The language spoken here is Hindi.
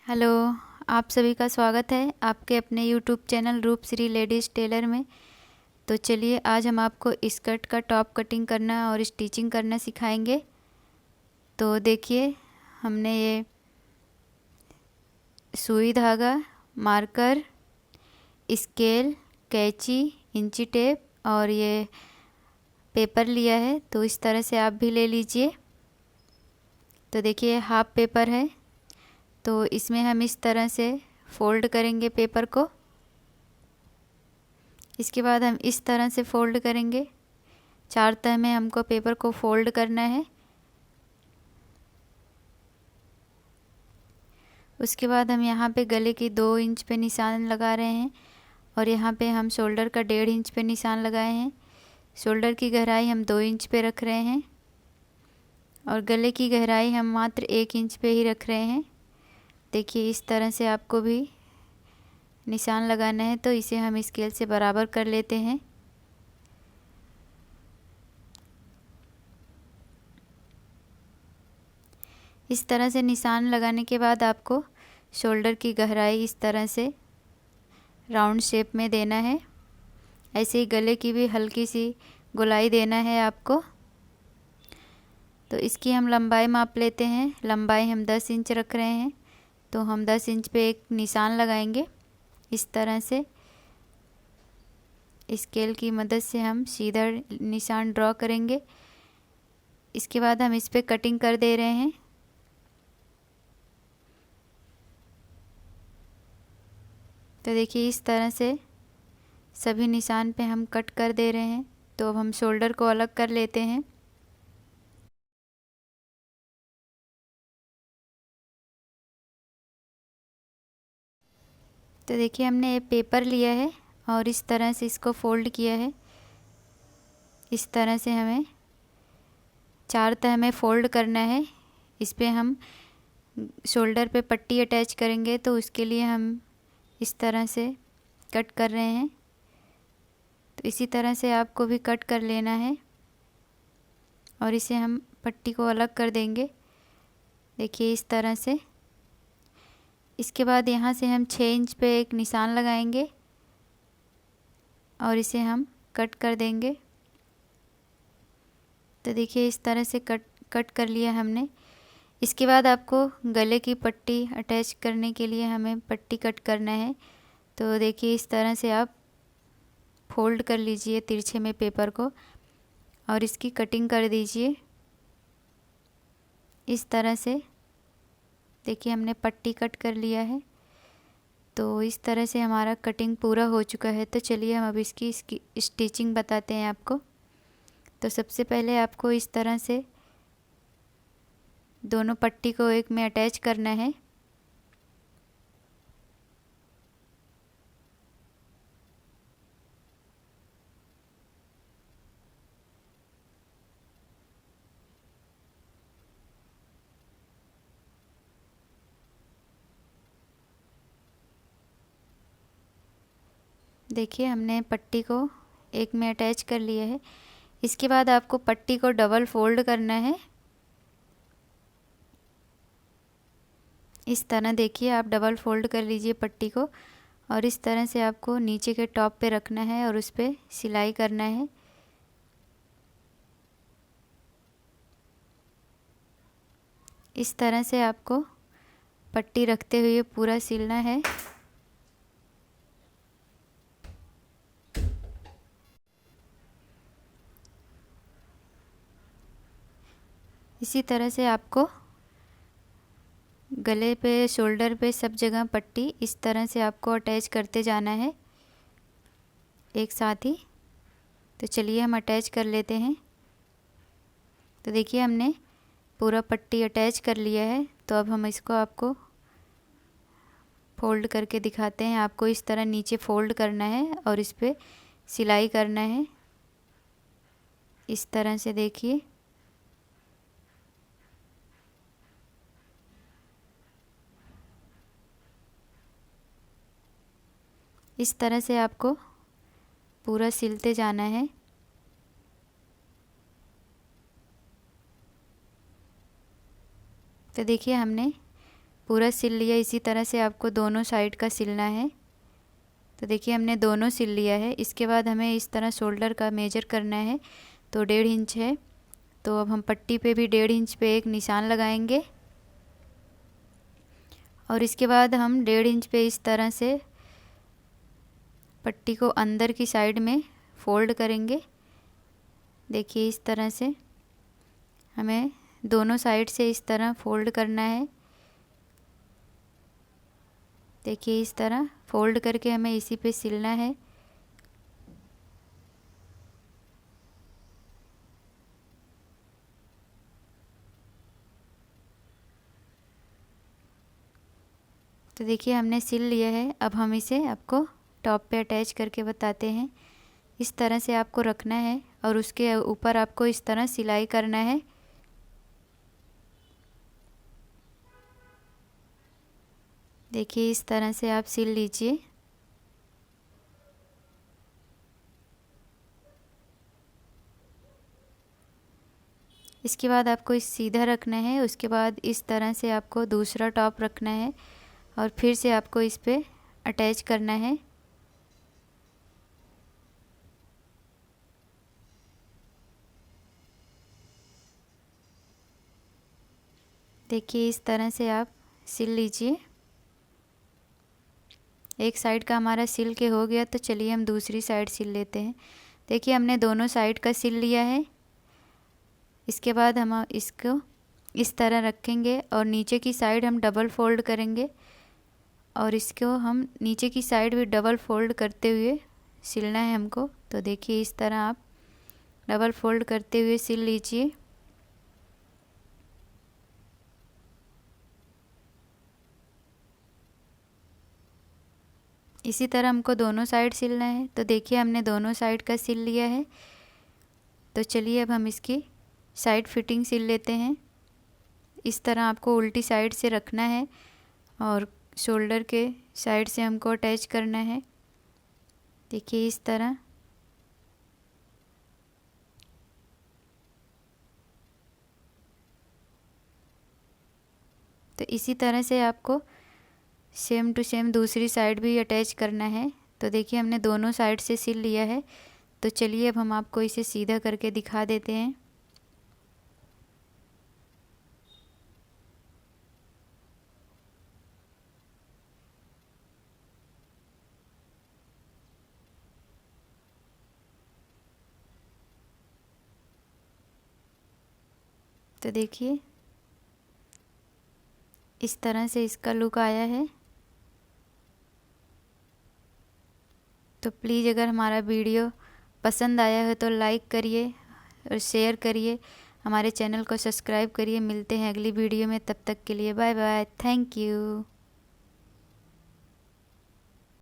हेलो। आप सभी का स्वागत है आपके अपने YouTube channel Roopshree ladies tailor में। तो चलिए आज हम आपको स्कर्ट का टॉप कटिंग करना और स्टिचिंग करना सिखाएंगे। तो देखिए, हमने ये सुई धागा, मार्कर, स्केल, कैंची, इंची टेप और ये पेपर लिया है। तो इस तरह से आप भी ले लीजिए। तो देखिए हाफ पेपर है, तो इसमें हम इस तरह से फोल्ड करेंगे पेपर को। इसके बाद हम इस तरह से फोल्ड करेंगे। 4 तह में हमको पेपर को फोल्ड करना है। उसके बाद हम यहाँ पे गले की 2 इंच पे निशान लगा रहे हैं और यहाँ पे हम शोल्डर का 1.5 इंच पे निशान लगाए हैं। शोल्डर की गहराई हम 2 इंच पे रख रहे हैं और गले की गहराई हम मात्र 1 इंच पे ही रख रहे हैं। देखिए इस तरह से आपको भी निशान लगाना है, तो इसे हम स्केल से बराबर कर लेते हैं। इस तरह से निशान लगाने के बाद आपको शोल्डर की गहराई इस तरह से राउंड शेप में देना है। ऐसे ही गले की भी हल्की सी गोलाई देना है आपको। तो इसकी हम लंबाई माप लेते हैं। लंबाई हम 10 इंच रख रहे हैं, तो हम 10 इंच पे एक निशान लगाएंगे। इस तरह से स्केल की मदद से हम सीधा निशान ड्रॉ करेंगे। इसके बाद हम इस पे कटिंग कर दे रहे हैं। तो देखिए इस तरह से सभी निशान पे हम कट कर दे रहे हैं। तो अब हम शोल्डर को अलग कर लेते हैं। तो देखिए हमने ये पेपर लिया है और इस तरह से इसको फोल्ड किया है। इस तरह से हमें 4 तह में फोल्ड करना है। इस पे हम शोल्डर पे पट्टी अटैच करेंगे, तो उसके लिए हम इस तरह से कट कर रहे हैं। तो इसी तरह से आपको भी कट कर लेना है और इसे हम पट्टी को अलग कर देंगे। देखिए इस तरह से। इसके बाद यहाँ से हम 6 इंच पे एक निशान लगाएंगे और इसे हम कट कर देंगे। तो देखिए इस तरह से कट कर लिया हमने। इसके बाद आपको गले की पट्टी अटैच करने के लिए हमें पट्टी कट करना है। तो देखिए इस तरह से आप फोल्ड कर लीजिए तिरछे में पेपर को और इसकी कटिंग कर दीजिए इस तरह से। देखिए हमने पट्टी कट कर लिया है। तो इस तरह से हमारा कटिंग पूरा हो चुका है। तो चलिए हम अब इसकी स्टिचिंग बताते हैं आपको। तो सबसे पहले आपको इस तरह से दोनों पट्टी को एक में अटैच करना है। देखिए हमने पट्टी को एक में अटैच कर लिया है। इसके बाद आपको पट्टी को डबल फोल्ड करना है। इस तरह देखिए आप डबल फोल्ड कर लीजिए पट्टी को और इस तरह से आपको नीचे के टॉप पे रखना है और उस पर सिलाई करना है। इस तरह से आपको पट्टी रखते हुए पूरा सिलना है। इसी तरह से आपको गले पे, शोल्डर पे, सब जगह पट्टी इस तरह से आपको अटैच करते जाना है एक साथ ही। तो चलिए हम अटैच कर लेते हैं। तो देखिए हमने पूरा पट्टी अटैच कर लिया है। तो अब हम इसको आपको फोल्ड करके दिखाते हैं। आपको इस तरह नीचे फोल्ड करना है और इस पे सिलाई करना है इस तरह से। देखिए इस तरह से आपको पूरा सिलते जाना है। तो देखिए हमने पूरा सिल लिया। इसी तरह से आपको दोनों साइड का सिलना है। तो देखिए हमने दोनों सिल लिया है। इसके बाद हमें इस तरह शोल्डर का मेजर करना है, तो 1.5 इंच है। तो अब हम पट्टी पे भी 1.5 इंच पे एक निशान लगाएंगे और इसके बाद हम 1.5 इंच पे इस तरह से पट्टी को अंदर की साइड में फोल्ड करेंगे। देखिए इस तरह से हमें दोनों साइड से इस तरह फोल्ड करना है। देखिए इस तरह फोल्ड करके हमें इसी पे सिलना है। तो देखिए हमने सिल लिया है। अब हम इसे आपको टॉप पे अटैच करके बताते हैं। इस तरह से आपको रखना है और उसके ऊपर आपको इस तरह सिलाई करना है। देखिए इस तरह से आप सिल लीजिए। इसके बाद आपको इस सीधा रखना है। उसके बाद इस तरह से आपको दूसरा टॉप रखना है और फिर से आपको इस पे अटैच करना है। देखिए इस तरह से आप सिल लीजिए। एक साइड का हमारा सिल के हो गया, तो चलिए हम दूसरी साइड सिल लेते हैं। देखिए हमने दोनों साइड का सिल लिया है। इसके बाद हम इसको इस तरह रखेंगे और नीचे की साइड हम डबल फोल्ड करेंगे और इसको हम नीचे की साइड भी डबल फोल्ड करते हुए सिलना है हमको। तो देखिए इस तरह आप डबल फोल्ड करते हुए सिल लीजिए। इसी तरह हमको दोनों साइड सिलना है। तो देखिए हमने दोनों साइड का सिल लिया है। तो चलिए अब हम इसकी साइड फिटिंग सिल लेते हैं। इस तरह आपको उल्टी साइड से रखना है और शोल्डर के साइड से हमको अटैच करना है। देखिए इस तरह। तो इसी तरह से आपको सेम टू सेम दूसरी साइड भी अटैच करना है। तो देखिए हमने दोनों साइड से सिल लिया है। तो चलिए अब हम आपको इसे सीधा करके दिखा देते हैं। तो देखिए इस तरह से इसका लुक आया है। तो प्लीज़ अगर हमारा वीडियो पसंद आया है तो लाइक करिए और शेयर करिए। हमारे चैनल को सब्सक्राइब करिए। मिलते हैं अगली वीडियो में। तब तक के लिए बाय बाय। Thank you.